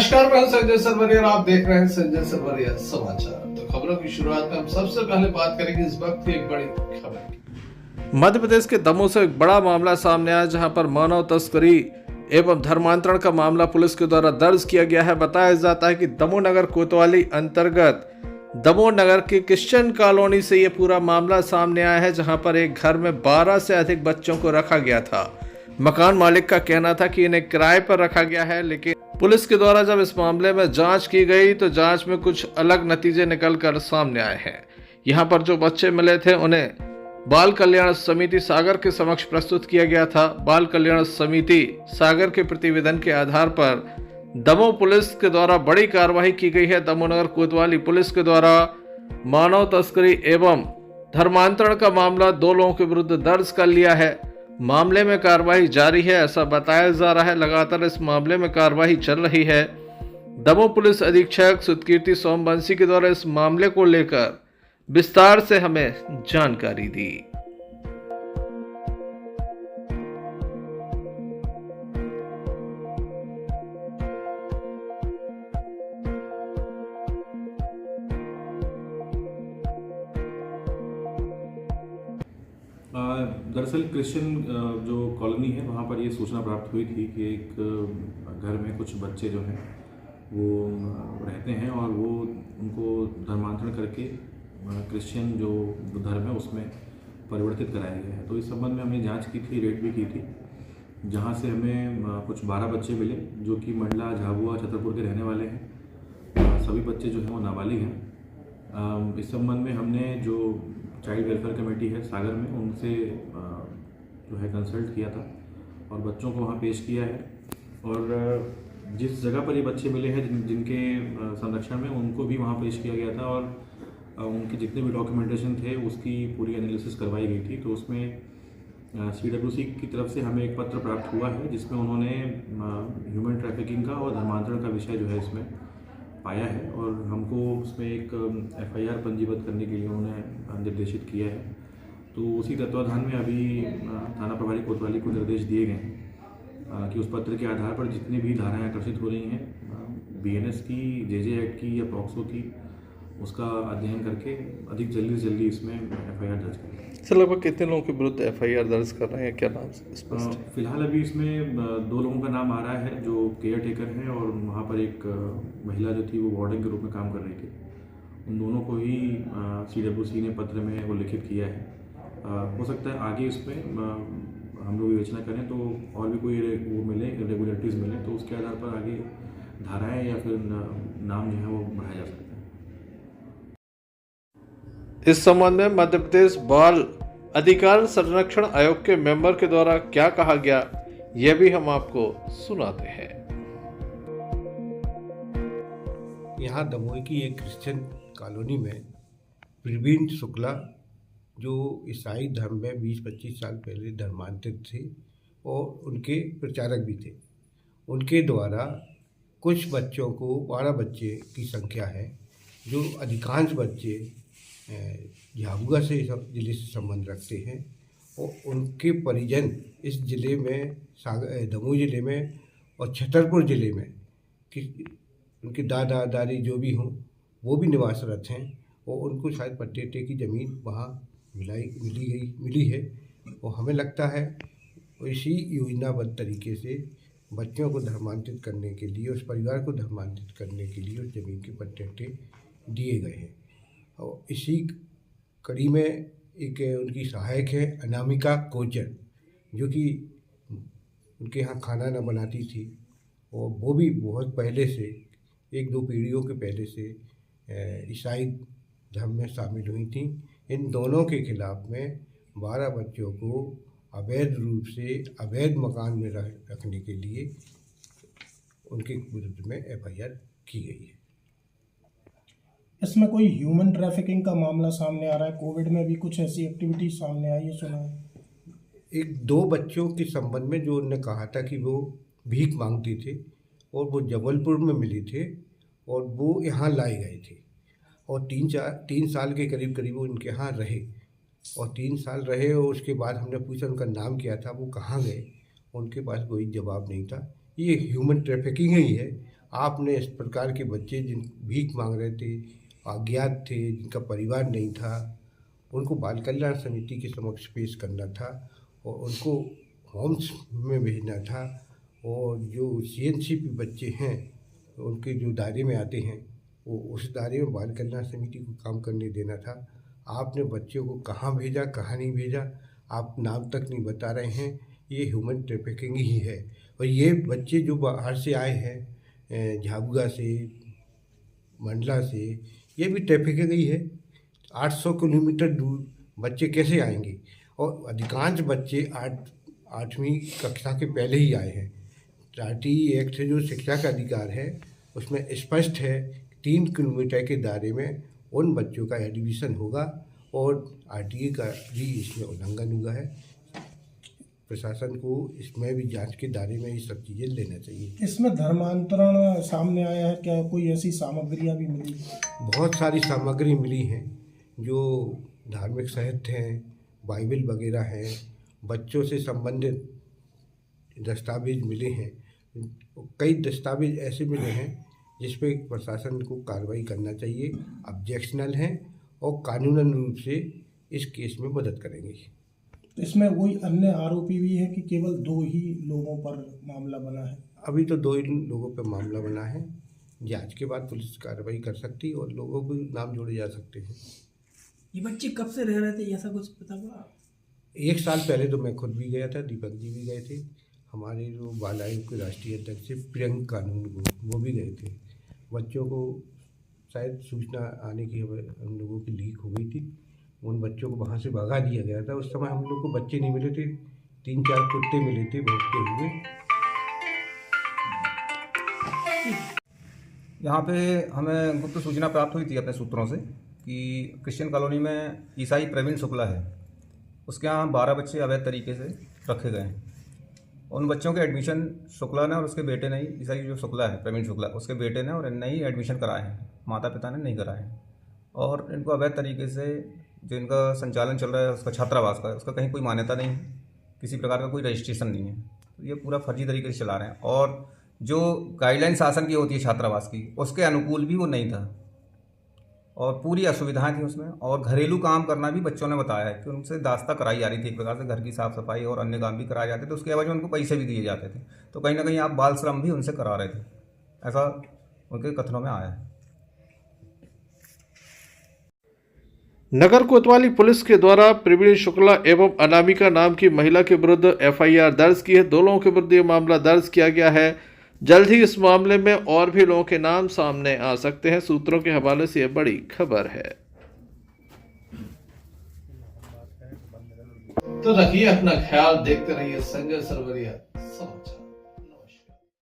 नमस्कार, मैं हूं संजय सरवरिया और आप देख रहे हैं संजय सरवरिया समाचार। तो खबरों की शुरुआत में हम सबसे पहले बात करेंगे इस वक्त की एक बड़ी खबर की। मध्य प्रदेश के दमोह से एक बड़ा मामला सामने आया, जहां पर मानव तस्करी एवं धर्मांतरण का मामला पुलिस के द्वारा दर्ज किया गया है। बताया जाता है कि दमोह नगर कोतवाली अंतर्गत दमोह नगर की क्रिश्चियन कॉलोनी से ये पूरा मामला सामने आया है, जहां पर एक घर में 12 से अधिक बच्चों को रखा गया था। मकान मालिक का कहना था कि इन्हें किराए पर रखा गया है, लेकिन पुलिस के द्वारा जब इस मामले में जांच की गई तो जांच में कुछ अलग नतीजे निकलकर सामने आए हैं। यहां पर जो बच्चे मिले थे उन्हें बाल कल्याण समिति सागर के समक्ष प्रस्तुत किया गया था। बाल कल्याण समिति सागर के प्रतिवेदन के आधार पर दमोह पुलिस के द्वारा बड़ी कार्रवाई की गई है। दमोह नगर कोतवाली पुलिस के द्वारा मानव तस्करी एवं धर्मांतरण का मामला 2 लोगों के विरुद्ध दर्ज कर लिया है। मामले में कार्रवाई जारी है, ऐसा बताया जा रहा है। लगातार इस मामले में कार्रवाई चल रही है। दमोह पुलिस अधीक्षक सुतकीर्ति सोमवंशी के द्वारा इस मामले को लेकर विस्तार से हमें जानकारी दी। दरअसल क्रिश्चियन जो कॉलोनी है वहाँ पर ये सूचना प्राप्त हुई थी कि एक घर में कुछ बच्चे जो हैं वो रहते हैं और वो उनको धर्मांतरण करके क्रिश्चियन जो धर्म है उसमें परिवर्तित कराया गया है। तो इस संबंध में हमने जांच की थी, रेड भी की थी, जहाँ से हमें कुछ 12 बच्चे मिले जो कि मंडला, झाबुआ, छतरपुर के रहने वाले हैं। सभी बच्चे जो हैं वो नाबालिग हैं। इस संबंध में हमने जो चाइल्ड वेलफेयर कमेटी है सागर में, उनसे जो है कंसल्ट किया था और बच्चों को वहाँ पेश किया है। और जिस जगह पर ये बच्चे मिले हैं जिनके संरक्षण में, उनको भी वहाँ पेश किया गया था और उनके जितने भी डॉक्यूमेंटेशन थे उसकी पूरी एनालिसिस करवाई गई थी। तो उसमें CWC की तरफ से हमें एक पत्र प्राप्त हुआ है जिसमें उन्होंने ह्यूमन ट्रैफिकिंग का और धर्मांतरण का विषय जो है इसमें पाया है और हमको उसमें एक FIR पंजीबद्ध करने के लिए उन्होंने निर्देशित किया है। तो उसी तत्वाधान में अभी थाना प्रभारी कोतवाली को निर्देश दिए गए हैं कि उस पत्र के आधार पर जितनी भी धाराएं आकर्षित हो रही हैं BNS की, JJ एक्ट की या पॉक्सो की, उसका अध्ययन करके अधिक जल्दी से जल्दी इसमें FIR दर्ज करें। सर, लगभग कितने लोगों के विरुद्ध FIR दर्ज कर रहे हैं, क्या नाम स्पष्ट है? फिलहाल अभी इसमें 2 लोगों का नाम आ रहा है जो केयर टेकर हैं और वहाँ पर एक महिला जो थी वो वार्डन के रूप में काम कर रही थी। उन दोनों को ही CWC ने पत्र में वो लिखित किया है। हो सकता है आगे इसमें हम लोग विवेचना करें तो और भी कोई वो मिले, इरेगुलरिटीज़ मिले तो उसके आधार पर आगे धाराएँ या फिर नाम जो है वो बढ़ाया जा सकता है। इस संबंध में मध्य प्रदेश बाल अधिकार संरक्षण आयोग के मेंबर के द्वारा क्या कहा गया, यह भी हम आपको सुनाते हैं। यहाँ दमोह की एक क्रिश्चियन कॉलोनी में प्रवीण शुक्ला, जो ईसाई धर्म में 20-25 साल पहले धर्मांतरित थे और उनके प्रचारक भी थे, उनके द्वारा कुछ बच्चों को 12 बच्चे की संख्या है, जो अधिकांश बच्चे झाबुआ से ज़िले से संबंध रखते हैं और उनके परिजन इस ज़िले में दमोह ज़िले में और छतरपुर ज़िले में कि उनके दादा दादी जो भी हों वो भी निवासरत हैं और उनको शायद पट्टे की ज़मीन वहाँ मिली है। और हमें लगता है इसी योजनाबद्ध तरीके से बच्चों को धर्मांतरित करने के लिए, उस परिवार को धर्मांतरित करने के लिए उस ज़मीन के पट्टे दिए गए हैं। और इसी कड़ी में एक उनकी सहायक है अनामिका कोचर, जो कि उनके यहाँ खाना न बनाती थी और वो भी बहुत पहले से 1-2 पीढ़ियों के पहले से ईसाई धर्म में शामिल हुई थी। इन दोनों के खिलाफ में 12 बच्चों को अवैध रूप से अवैध मकान में रखने के लिए उनके विरुद्ध में FIR की गई है। इसमें कोई ह्यूमन ट्रैफिकिंग का मामला सामने आ रहा है? कोविड में भी कुछ ऐसी एक्टिविटी सामने आई है, सुना है। 1-2 बच्चों के संबंध में जो उन्होंने कहा था कि वो भीख मांगती थे और वो जबलपुर में मिली थे और वो यहाँ लाए गए थे और 3 साल के करीब वो उनके यहाँ रहे और 3 साल रहे और उसके बाद हमने पूछा उनका नाम क्या था, वो कहाँ गए, उनके पास कोई जवाब नहीं था। ये ह्यूमन ट्रैफिकिंग ही है आपने इस प्रकार के बच्चे जिन भीख मांग रहे थे, अज्ञात थे, जिनका परिवार नहीं था, उनको बाल कल्याण समिति के समक्ष पेश करना था और उनको होम्स में भेजना था। और जो सीएनसीपी बच्चे हैं उनके जो दायरे में आते हैं वो उस दायरे में बाल कल्याण समिति को काम करने देना था। आपने बच्चों को कहाँ भेजा, कहाँ नहीं भेजा, आप नाम तक नहीं बता रहे हैं। ये ह्यूमन ट्रैफिकिंग ही है। और ये बच्चे जो बाहर से आए हैं, झाबुआ से, मंडला से, ये भी ट्रैफिकिंग ही है। 800 किलोमीटर दूर बच्चे कैसे आएंगे? और अधिकांश बच्चे 8वीं कक्षा के पहले ही आए हैं। RTE एक्ट से जो शिक्षा का अधिकार है उसमें स्पष्ट है 3 किलोमीटर के दायरे में उन बच्चों का एडमिशन होगा और RTE का भी इसमें उल्लंघन हुआ है। प्रशासन को इसमें भी जांच के दायरे में ये सब चीज़ें लेना चाहिए। इसमें धर्मांतरण सामने आया है क्या? कोई ऐसी सामग्रियाँ भी मिली? बहुत सारी सामग्री मिली हैं जो धार्मिक साहित्य हैं, बाइबल वगैरह हैं, बच्चों से संबंधित दस्तावेज मिले हैं। कई दस्तावेज ऐसे मिले हैं जिस पे प्रशासन को कार्रवाई करना चाहिए, ऑब्जेक्शनल हैं और कानूनन रूप से इस केस में मदद करेंगे। तो इसमें कोई अन्य आरोपी भी है कि केवल 2 ही लोगों पर मामला बना है? अभी तो 2 ही लोगों पर मामला बना है। जांच के बाद पुलिस कार्रवाई कर सकती है और लोगों को नाम जोड़े जा सकते हैं। ये बच्चे कब से रह रहे थे, ऐसा कुछ पता हुआ? 1 साल पहले तो मैं खुद भी गया था, दीपक जी भी गए थे, हमारे जो बाल आयोग के राष्ट्रीय अध्यक्ष प्रियंक कानून वो भी गए थे। बच्चों को शायद सूचना आने की हम लोगों की लीक हो गई थी, उन बच्चों को वहाँ से भगा दिया गया था। उस समय हम लोग को बच्चे नहीं मिले थे, 3-4 कुत्ते मिले थे भौंकते हुए। यहाँ पे हमें गुप्त सूचना प्राप्त हुई थी अपने सूत्रों से कि क्रिश्चियन कॉलोनी में ईसाई प्रवीण शुक्ला है, उसके यहाँ 12 बच्चे अवैध तरीके से रखे गए हैं। उन बच्चों के एडमिशन शुक्ला ने और उसके बेटे ने ही, ईसाई जो शुक्ला है प्रवीण शुक्ला, उसके बेटे ने और इनने ही एडमिशन कराए हैं, माता पिता ने नहीं कराए हैं। और इनको अवैध तरीके से जो इनका संचालन चल रहा है उसका छात्रावास का, उसका कहीं कोई मान्यता नहीं है, किसी प्रकार का कोई रजिस्ट्रेशन नहीं है, तो ये पूरा फर्जी तरीके से चला रहे हैं। और जो गाइडलाइन शासन की होती है छात्रावास की, उसके अनुकूल भी वो नहीं था और पूरी असुविधाएं थी उसमें। और घरेलू काम करना भी बच्चों ने बताया है कि उनसे दास्ता कराई जा रही थी, एक प्रकार से घर की साफ सफाई और अन्य काम भी कराए जाते थे, उसके एवज में उनको पैसे भी दिए जाते थे। तो कहीं ना कहीं आप बाल श्रम भी उनसे करा रहे थे, ऐसा उनके कथनों में आया है। नगर कोतवाली पुलिस के द्वारा प्रवीण शुक्ला एवं अनामिका नाम की महिला के विरुद्ध FIR दर्ज की है। 2 लोगों के विरुद्ध यह मामला दर्ज किया गया है। जल्द ही इस मामले में और भी लोगों के नाम सामने आ सकते हैं। सूत्रों के हवाले से यह बड़ी खबर है। तो रखिए अपना ख्याल, देखते रहिए संजय सरवरिया समाचार।